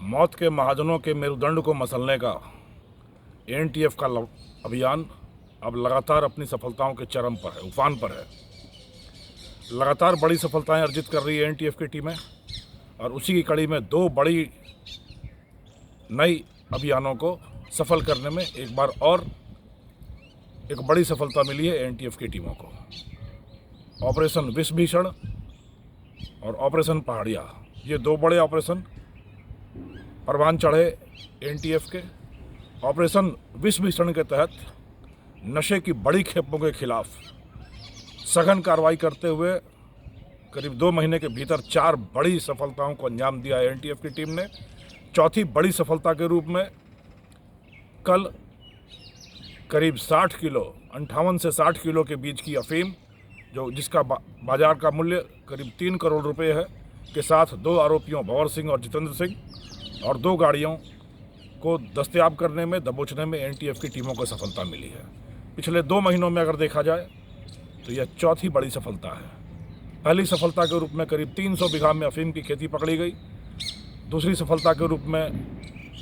मौत के महाजनों के मेरुदंड को मसलने का एनटीएफ का अभियान अब लगातार अपनी सफलताओं के चरम पर है, उफान पर है। लगातार बड़ी सफलताएं अर्जित कर रही है एनटीएफ की टीमें, और उसी की कड़ी में दो बड़ी नई अभियानों को सफल करने में एक बार और एक बड़ी सफलता मिली है एनटीएफ की टीमों को। ऑपरेशन विष भीषण और ऑपरेशन पहाड़िया, ये दो बड़े ऑपरेशन परवान चढ़े एनटीएफ के। ऑपरेशन विष भीषण के तहत नशे की बड़ी खेपों के खिलाफ सघन कार्रवाई करते हुए करीब 2 महीने के भीतर 4 बड़ी सफलताओं को अंजाम दिया है एनटीएफ की टीम ने। चौथी बड़ी सफलता के रूप में कल करीब 60 किलो, 58 से 60 किलो के बीच की अफीम, जिसका बाजार का मूल्य करीब 3 करोड़ रुपए है, के साथ 2 आरोपियों भंवर सिंह और जितेंद्र सिंह और 2 गाड़ियों को दस्तयाब करने में, दबोचने में एनटीएफ की टीमों को सफलता मिली है। पिछले 2 महीनों में अगर देखा जाए तो यह चौथी बड़ी सफलता है। पहली सफलता के रूप में करीब 300 बीघा में अफीम की खेती पकड़ी गई। दूसरी सफलता के रूप में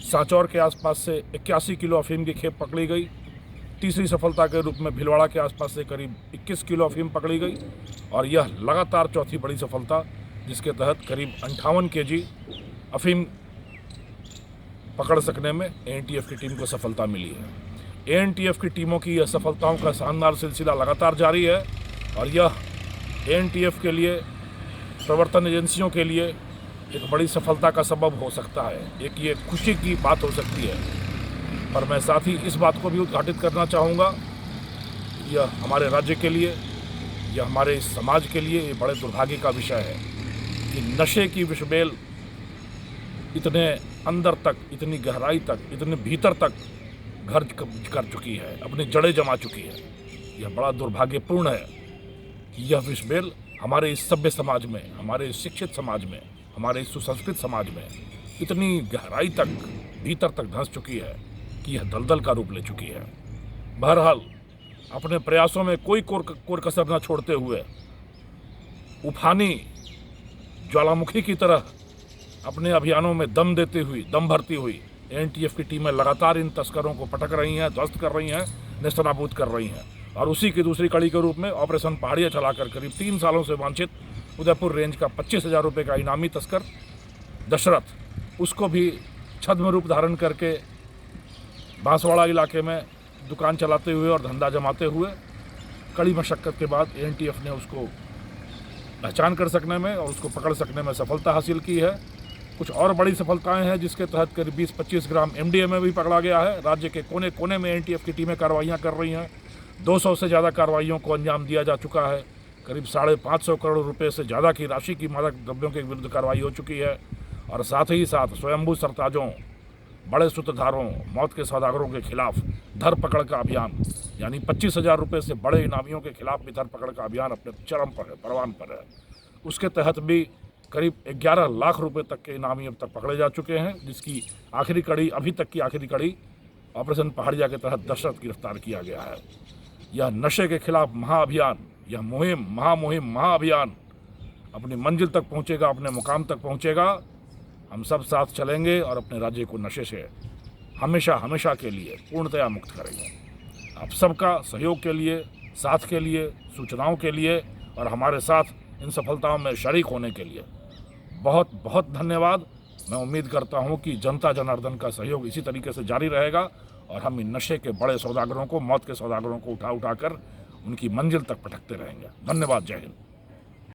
सांचौर के आसपास से 81 किलो अफीम की खेप पकड़ी गई। तीसरी सफलता के रूप में भिलवाड़ा के आसपास से करीब 21 किलो अफीम पकड़ी गई। और यह लगातार चौथी बड़ी सफलता, जिसके तहत करीब 58 केजी अफीम पकड़ सकने में एनटीएफ की टीम को सफलता मिली है। एनटीएफ की टीमों की यह सफलताओं का शानदार सिलसिला लगातार जारी है, और यह एनटीएफ के लिए, प्रवर्तन एजेंसियों के लिए एक बड़ी सफलता का सबब हो सकता है। एक ये खुशी की बात हो सकती है, पर मैं साथ ही इस बात को भी उद्घाटित करना चाहूँगा, यह हमारे राज्य के लिए, यह हमारे समाज के लिए ये बड़े दुर्भाग्य का विषय है कि नशे की विषबेल इतने अंदर तक, इतनी गहराई तक, इतने भीतर तक घर कर चुकी है, अपनी जड़ें जमा चुकी है। यह बड़ा दुर्भाग्यपूर्ण है कि यह विषबेल हमारे इस सभ्य समाज में, हमारे इस शिक्षित समाज में, हमारे इस सुसंस्कृत समाज में इतनी गहराई तक, भीतर तक धंस चुकी है कि यह दलदल का रूप ले चुकी है। बहरहाल, अपने प्रयासों में कोई कोर कसर न छोड़ते हुए, उफानी ज्वालामुखी की तरह अपने अभियानों में दम भरती हुई एनटीएफ की टीमें लगातार इन तस्करों को पटक रही हैं, ध्वस्त कर रही हैं, नेस्तनाबूद कर रही हैं। और उसी की दूसरी कड़ी के रूप में ऑपरेशन पहाड़िया चलाकर करीब 3 सालों से वांछित उदयपुर रेंज का 25,000 रुपये का इनामी तस्कर दशरथ, उसको भी छद्म रूप धारण करके बांसवाड़ा इलाके में दुकान चलाते हुए और धंधा जमाते हुए कड़ी मशक्कत के बाद एनटीएफ ने उसको पहचान कर सकने में और उसको पकड़ सकने में सफलता हासिल की है। कुछ और बड़ी सफलताएं हैं, जिसके तहत करीब 20-25 ग्राम एमडीएमए भी पकड़ा गया है। राज्य के कोने कोने में एनटीएफ की टीमें कार्रवाइयाँ कर रही हैं। 200 से ज़्यादा कार्रवाइयों को अंजाम दिया जा चुका है। करीब 550 करोड़ रुपए से ज़्यादा की राशि की मादक द्रव्यों के विरुद्ध कार्रवाई हो चुकी है। और साथ ही साथ स्वयंभू सरताजों, बड़े सूत्रधारों, मौत के सौदागरों के खिलाफ धरपकड़ का अभियान, यानी 25,000 रुपये से बड़े इनामियों के खिलाफ भी धरपकड़ का अभियान अपने चरम पर है, परवान पर है। उसके तहत भी करीब 11 लाख रुपए तक के इनामी अब तक पकड़े जा चुके हैं, जिसकी आखिरी कड़ी, अभी तक की आखिरी कड़ी ऑपरेशन पहाड़िया के तहत दशरथ गिरफ्तार किया गया है। यह नशे के खिलाफ महाअभियान, यह महाअभियान अपनी मंजिल तक पहुंचेगा, अपने मुकाम तक पहुंचेगा। हम सब साथ चलेंगे और अपने राज्य को नशे से हमेशा के लिए पूर्णतया मुक्त करेंगे। आप सबका सहयोग के लिए, साथ के लिए, सूचनाओं के लिए और हमारे साथ इन सफलताओं में शरीक होने के लिए बहुत बहुत धन्यवाद। मैं उम्मीद करता हूं कि जनता जनार्दन का सहयोग इसी तरीके से जारी रहेगा और हम इन नशे के बड़े सौदागरों को, मौत के सौदागरों को उठा कर उनकी मंजिल तक पटकते रहेंगे। धन्यवाद। जय हिंद।